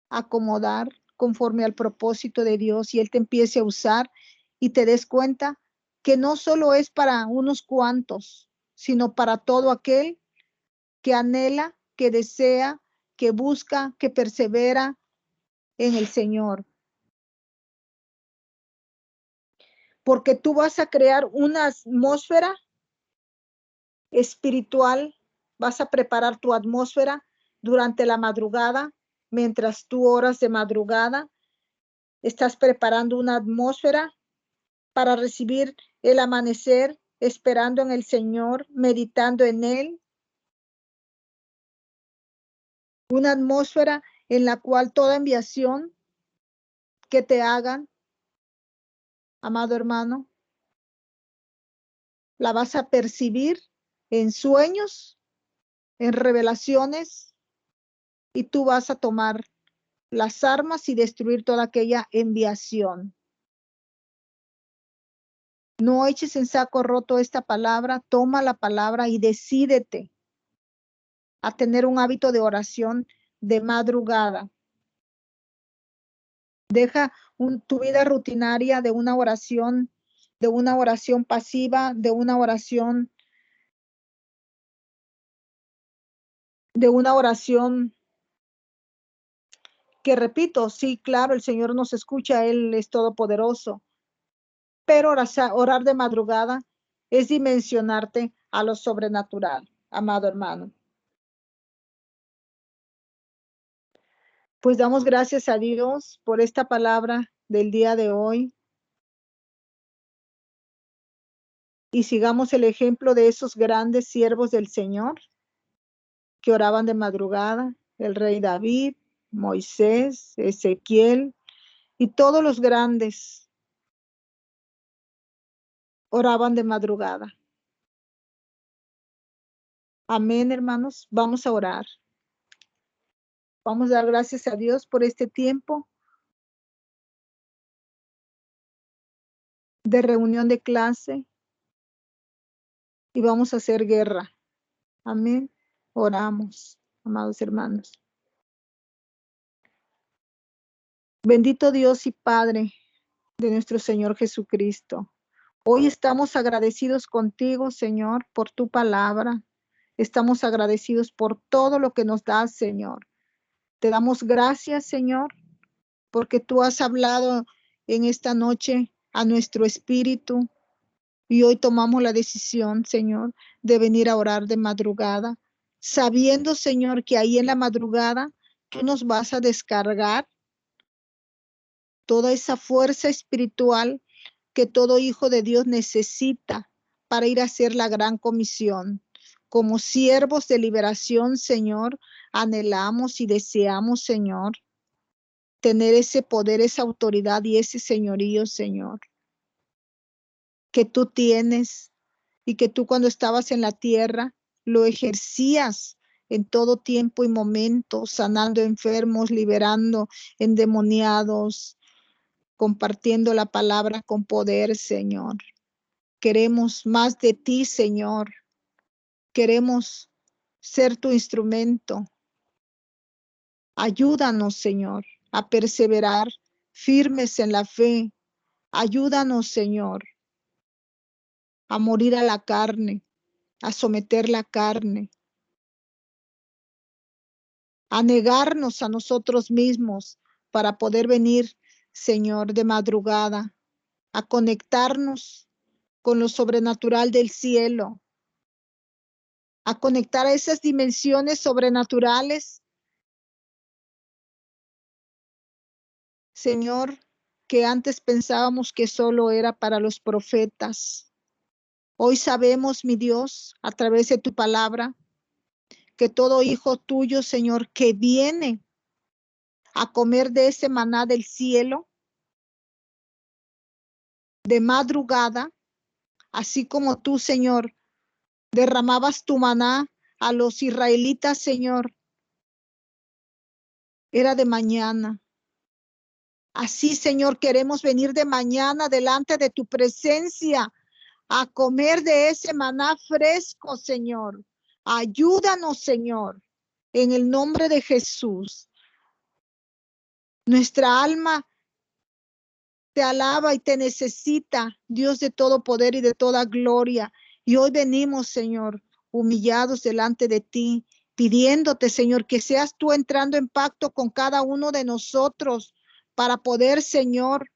a acomodar conforme al propósito de Dios y Él te empiece a usar y te des cuenta que no solo es para unos cuantos, sino para todo aquel que anhela, que desea, que busca, que persevera en el Señor. Porque tú vas a crear una atmósfera espiritual, vas a preparar tu atmósfera durante la madrugada, mientras tú oras de madrugada, estás preparando una atmósfera para recibir el amanecer, esperando en el Señor, meditando en Él, una atmósfera en la cual toda enviación que te hagan, amado hermano, la vas a percibir en sueños, en revelaciones, y tú vas a tomar las armas y destruir toda aquella enviación. No eches en saco roto esta palabra, toma la palabra y decídete a tener un hábito de oración de madrugada. Deja tu vida rutinaria de una oración pasiva, de una oración que repito, sí, claro, el Señor nos escucha, Él es todopoderoso, pero orar de madrugada es dimensionarte a lo sobrenatural, amado hermano. Pues damos gracias a Dios por esta palabra del día de hoy y sigamos el ejemplo de esos grandes siervos del Señor que oraban de madrugada, el rey David, Moisés, Ezequiel y todos los grandes oraban de madrugada. Amén, hermanos. Vamos a orar. Vamos a dar gracias a Dios por este tiempo de reunión de clase y vamos a hacer guerra. Amén. Oramos, amados hermanos. Bendito Dios y Padre de nuestro Señor Jesucristo. Hoy estamos agradecidos contigo, Señor, por tu palabra. Estamos agradecidos por todo lo que nos das, Señor. Te damos gracias, Señor, porque tú has hablado en esta noche a nuestro espíritu y hoy tomamos la decisión, Señor, de venir a orar de madrugada, sabiendo, Señor, que ahí en la madrugada tú nos vas a descargar toda esa fuerza espiritual que todo hijo de Dios necesita para ir a hacer la gran comisión. Como siervos de liberación, Señor, anhelamos y deseamos, Señor, tener ese poder, esa autoridad y ese señorío, Señor, que tú tienes y que tú cuando estabas en la tierra lo ejercías en todo tiempo y momento, sanando enfermos, liberando endemoniados, compartiendo la palabra con poder, Señor. Queremos más de ti, Señor. Queremos ser tu instrumento. Ayúdanos, Señor, a perseverar firmes en la fe. Ayúdanos, Señor, a morir a la carne, a someter la carne, a negarnos a nosotros mismos para poder venir, Señor, de madrugada, a conectarnos con lo sobrenatural del cielo, a conectar a esas dimensiones sobrenaturales, Señor, que antes pensábamos que solo era para los profetas. Hoy sabemos, mi Dios, a través de tu palabra, que todo hijo tuyo, Señor, que viene a comer de ese maná del cielo, de madrugada, así como tú, Señor, derramabas tu maná a los israelitas, Señor, era de mañana. Así, Señor, queremos venir de mañana delante de tu presencia a comer de ese maná fresco, Señor. Ayúdanos, Señor, en el nombre de Jesús. Nuestra alma te alaba y te necesita, Dios de todo poder y de toda gloria. Y hoy venimos, Señor, humillados delante de ti, pidiéndote, Señor, que seas tú entrando en pacto con cada uno de nosotros para poder, Señor,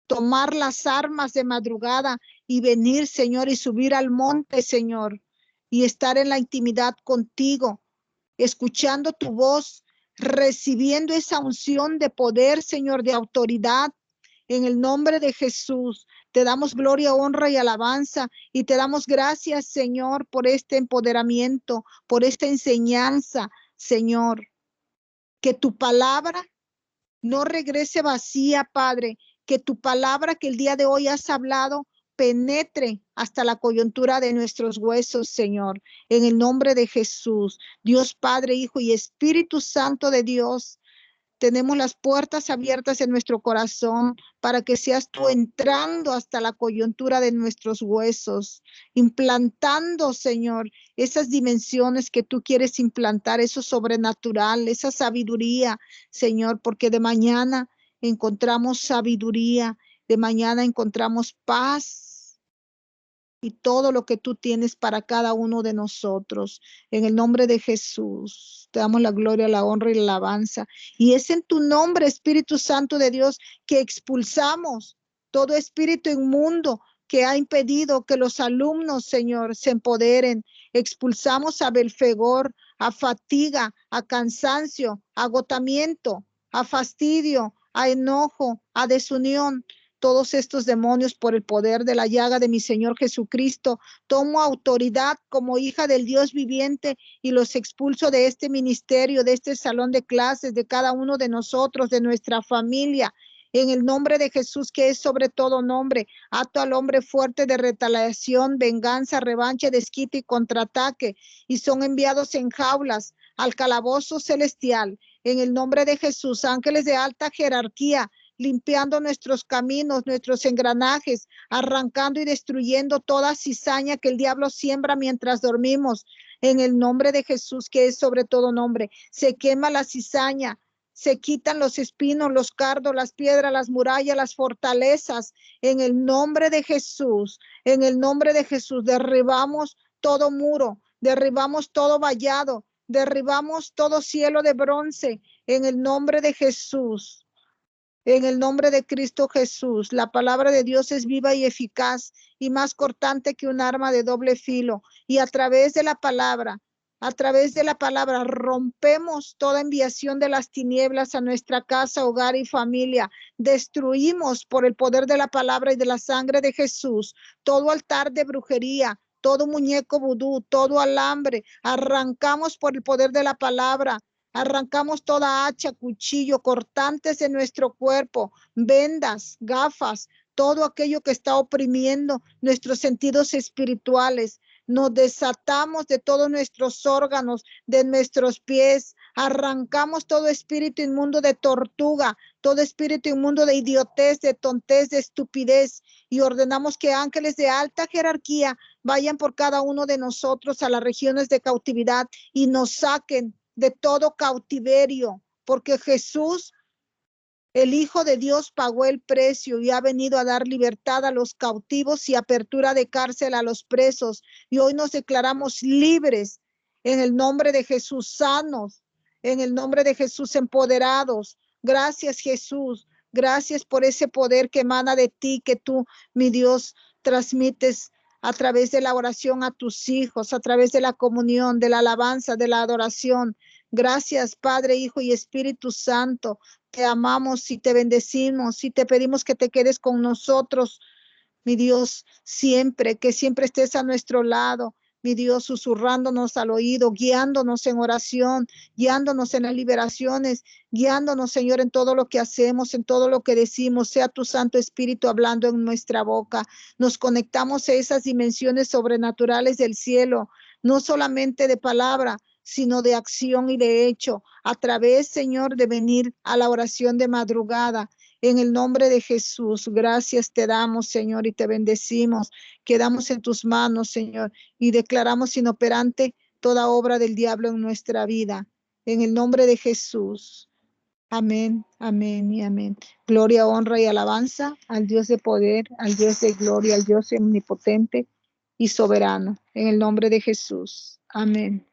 tomar las armas de madrugada y venir, Señor, y subir al monte, Señor, y estar en la intimidad contigo, escuchando tu voz, recibiendo esa unción de poder, Señor, de autoridad. En el nombre de Jesús, te damos gloria, honra y alabanza y te damos gracias, Señor, por este empoderamiento, por esta enseñanza, Señor. Que tu palabra no regrese vacía, Padre, que tu palabra que el día de hoy has hablado penetre hasta la coyuntura de nuestros huesos, Señor, en el nombre de Jesús. Dios Padre, Hijo y Espíritu Santo de Dios, tenemos las puertas abiertas en nuestro corazón para que seas tú entrando hasta la coyuntura de nuestros huesos, implantando, Señor, esas dimensiones que tú quieres implantar, eso sobrenatural, esa sabiduría, Señor, porque de mañana encontramos sabiduría, de mañana encontramos paz y todo lo que tú tienes para cada uno de nosotros. En el nombre de Jesús, te damos la gloria, la honra y la alabanza. Y es en tu nombre, Espíritu Santo de Dios, que expulsamos todo espíritu inmundo que ha impedido que los alumnos, Señor, se empoderen. Expulsamos a Belfegor, a fatiga, a cansancio, a agotamiento, a fastidio, a enojo, a desunión. Todos estos demonios por el poder de la llaga de mi Señor Jesucristo, tomo autoridad como hija del Dios viviente y los expulso de este ministerio, de este salón de clases, de cada uno de nosotros, de nuestra familia. En el nombre de Jesús, que es sobre todo nombre, ato al hombre fuerte de retaliación, venganza, revancha, desquite y contraataque, y son enviados en jaulas al calabozo celestial. En el nombre de Jesús, ángeles de alta jerarquía, limpiando nuestros caminos, nuestros engranajes, arrancando y destruyendo toda cizaña que el diablo siembra mientras dormimos. En el nombre de Jesús, que es sobre todo nombre, se quema la cizaña, se quitan los espinos, los cardos, las piedras, las murallas, las fortalezas. En el nombre de Jesús, en el nombre de Jesús, derribamos todo muro, derribamos todo vallado, derribamos todo cielo de bronce. En el nombre de Jesús. En el nombre de Cristo Jesús, la palabra de Dios es viva y eficaz y más cortante que un arma de doble filo. Y a través de la palabra rompemos toda enviación de las tinieblas a nuestra casa, hogar y familia. Destruimos por el poder de la palabra y de la sangre de Jesús todo altar de brujería, todo muñeco vudú, todo alambre. Arrancamos por el poder de la palabra. Arrancamos toda hacha, cuchillo, cortantes de nuestro cuerpo, vendas, gafas, todo aquello que está oprimiendo nuestros sentidos espirituales. Nos desatamos de todos nuestros órganos, de nuestros pies. Arrancamos todo espíritu inmundo de tortuga, todo espíritu inmundo de idiotez, de tontez, de estupidez. Y ordenamos que ángeles de alta jerarquía vayan por cada uno de nosotros a las regiones de cautividad y nos saquen de todo cautiverio, porque Jesús, el Hijo de Dios, pagó el precio y ha venido a dar libertad a los cautivos y apertura de cárcel a los presos. Y hoy nos declaramos libres en el nombre de Jesús, sanos, en el nombre de Jesús, empoderados. Gracias, Jesús. Gracias por ese poder que emana de ti, que tú, mi Dios, transmites a través de la oración a tus hijos, a través de la comunión, de la alabanza, de la adoración. Gracias, Padre, Hijo y Espíritu Santo. Te amamos y te bendecimos y te pedimos que te quedes con nosotros, mi Dios, siempre, que siempre estés a nuestro lado, mi Dios, susurrándonos al oído, guiándonos en oración, guiándonos en las liberaciones, guiándonos, Señor, en todo lo que hacemos, en todo lo que decimos, sea tu Santo Espíritu hablando en nuestra boca. Nos conectamos a esas dimensiones sobrenaturales del cielo, no solamente de palabra, sino de acción y de hecho, a través, Señor, de venir a la oración de madrugada. En el nombre de Jesús, gracias te damos, Señor, y te bendecimos. Quedamos en tus manos, Señor, y declaramos inoperante toda obra del diablo en nuestra vida. En el nombre de Jesús. Amén, amén y amén. Gloria, honra y alabanza al Dios de poder, al Dios de gloria, al Dios omnipotente y soberano. En el nombre de Jesús. Amén.